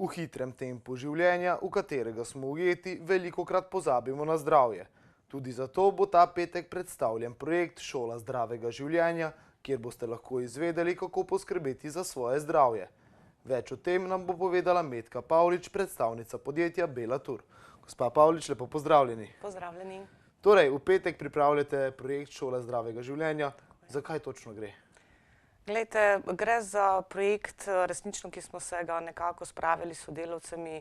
V hitrem tempu življenja, v katerega smo ujeti, velikokrat pozabimo na zdravje. Tudi zato bo ta petek predstavljen projekt Šola zdravega življenja, kjer boste lahko izvedeli, kako poskrbeti za svoje zdravje. Več o tem nam bo povedala Metka Pavlič, predstavnica podjetja Bela Tur. Gospa Pavlič, lepo pozdravljeni. Pozdravljeni. Torej, v petek pripravljate projekt Šola zdravega življenja. Zakaj točno gre? Glejte, gre za projekt, resnično, ki smo se ga nekako spravili s sodelavcemi,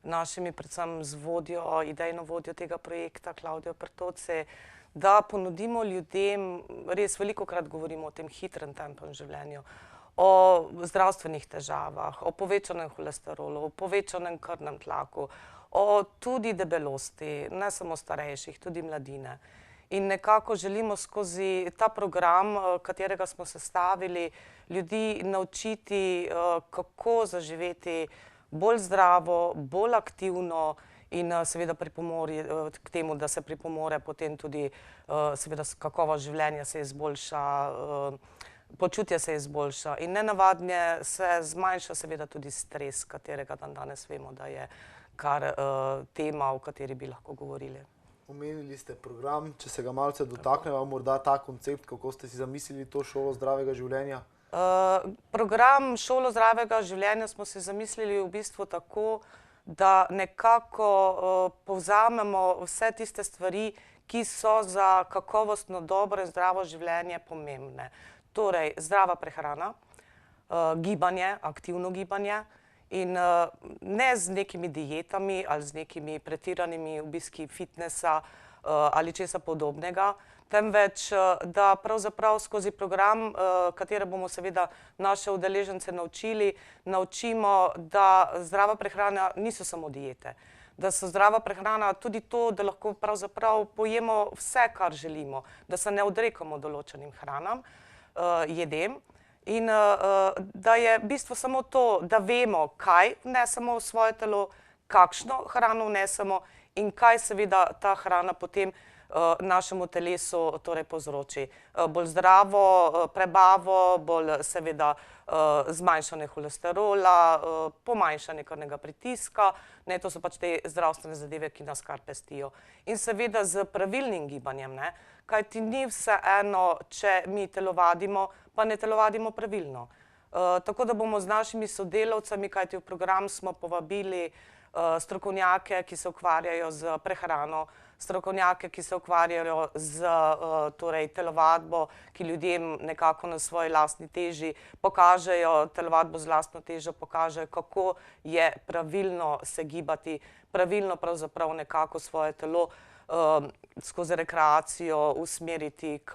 našimi, predvsem z vodjo, idejno vodjo tega projekta, Klavdijo Pertoce, da ponudimo ljudem, res velikokrat govorimo o tem hitrem tempu življenju, o zdravstvenih težavah, o povečanem holesterolu, o povečanem krvnem tlaku, o tudi debelosti, ne samo starejših, tudi mladine. In nekako želimo skozi ta program, katerega smo sestavili, ljudi naučiti, kako zaživeti bolj zdravo, bolj aktivno in seveda pripomori k temu, da se pripomore potem tudi seveda kakovost življenja se izboljša, počutje se izboljša in nenavadne se zmanjša seveda tudi stres, katerega danes vemo, da je kar tema, o kateri bi lahko govorili. Omenili ste program, če se ga malce dotakneva, morda ta koncept, kako ste si zamislili to šolo zdravega življenja? Program Šolo zdravega življenja smo si zamislili v bistvu tako, da nekako povzamemo vse tiste stvari, ki so za kakovostno, dobro in zdravo življenje pomembne. Torej, zdrava prehrana, gibanje, aktivno gibanje, in ne z nekimi dietami ali z nekimi pretiranimi obiski fitnesa ali česa podobnega, temveč da pravzaprav skozi program, katere bomo seveda naše udeležence naučimo, da zdrava prehrana niso samo diete, da so zdrava prehrana tudi to, da lahko pravzaprav pojemo vse, kar želimo, da se ne odrekamo določenim hranam, jedem. In da je v bistvu samo to, da vemo, kaj vnesemo v svoje telo, kakšno hrano vnesemo in kaj seveda ta hrana potem našemu telesu torej povzroči. Bolj zdravo prebavo, bolj seveda zmanjšanje holesterola, pomanjšanje krvnega pritiska, to so pač te zdravstvene zadeve, ki nas kar pestijo. In seveda z pravilnim gibanjem, kajti ni vseeno, če mi telovadimo, pa ne telovadimo pravilno. Tako da bomo z našimi sodelavcami, kajti v program smo povabili strokovnjake, ki se ukvarjajo z prehrano, strokovnjake, ki se ukvarjajo z telovadbo, ki ljudem nekako na svoji lastni teži pokažejo, telovadbo z lastno težo pokažejo, kako je pravilno se gibati, pravilno pravzaprav nekako svoje telo skozi rekreacijo usmeriti k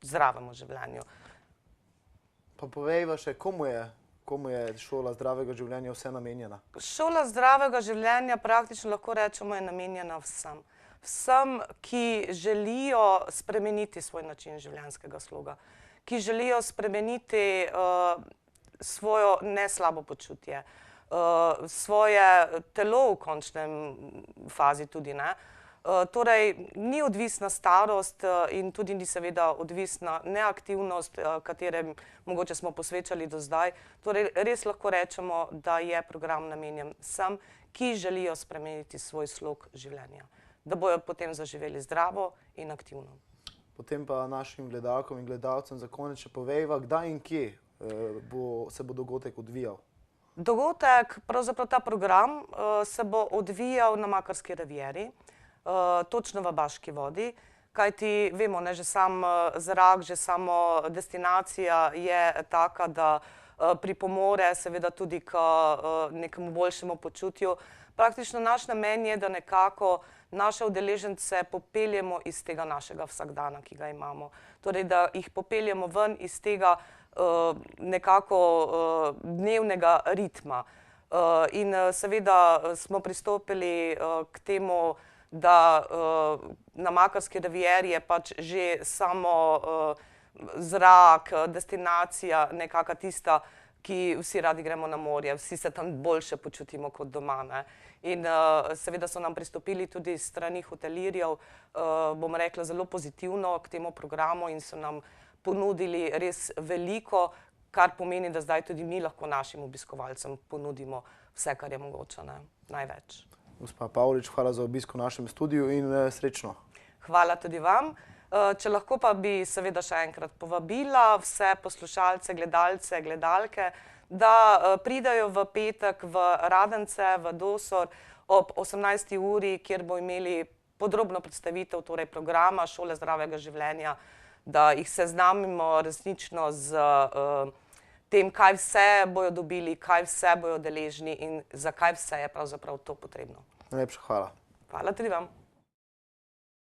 zdravemu življenju. Pa povejva še, komu je šola zdravega življenja vse namenjena? Šola zdravega življenja praktično lahko rečemo je namenjena vsem. Vsem, ki želijo spremeniti svoj način življenjskega sloga, ki želijo spremeniti svojo neslabo počutje, svoje telo v končnem fazi tudi, Torej, ni odvisna starost in tudi ni seveda odvisna neaktivnost, katere mogoče smo posvečali do zdaj. Torej, res lahko rečemo, da je program namenjen vsem, ki želijo spremeniti svoj slog življenja, da bojo potem zaživeli zdravo in aktivno. Potem pa našim gledalkom in gledalcem za konec še povejva, kdaj in kje se bo dogodek odvijal? Dogodek, pravzaprav ta program, se bo odvijal na Makarski rivieri, točno v Baški vodi, kajti vemo, že sam zrak, že samo destinacija je taka, da pripomore seveda tudi k nekemu boljšemu počutju. Praktično naš namen je, da nekako naše udeležence popeljemo iz tega našega vsakdana, ki ga imamo. Torej, da jih popeljemo ven iz tega nekako dnevnega ritma. In seveda smo pristopili k temu, da na Makarski rivieri je pač že samo zrak, destinacija nekaka tista, ki vsi radi gremo na morje, vsi se tam boljše počutimo kot doma. In seveda so nam pristopili tudi s strani hotelirjev, bom rekla, zelo pozitivno k temu programu in so nam ponudili res veliko, kar pomeni, da zdaj tudi mi lahko našim obiskovalcem ponudimo vse, kar je mogoče, največ. Gospa Pavlič, hvala za obisk v našem studiu in srečno. Hvala tudi vam. Če lahko pa bi seveda še enkrat povabila vse poslušalce, gledalce, gledalke, da pridajo v petek v Radence, v Dosor ob 18. uri, kjer bomo imeli podrobno predstavitev programa Šole zdravega življenja, da jih seznamimo resnično z tem, kaj vse bojo dobili, kaj vse bojo deležni in zakaj vse je pravzaprav to potrebno. Najlepša hvala. Hvala tudi vam.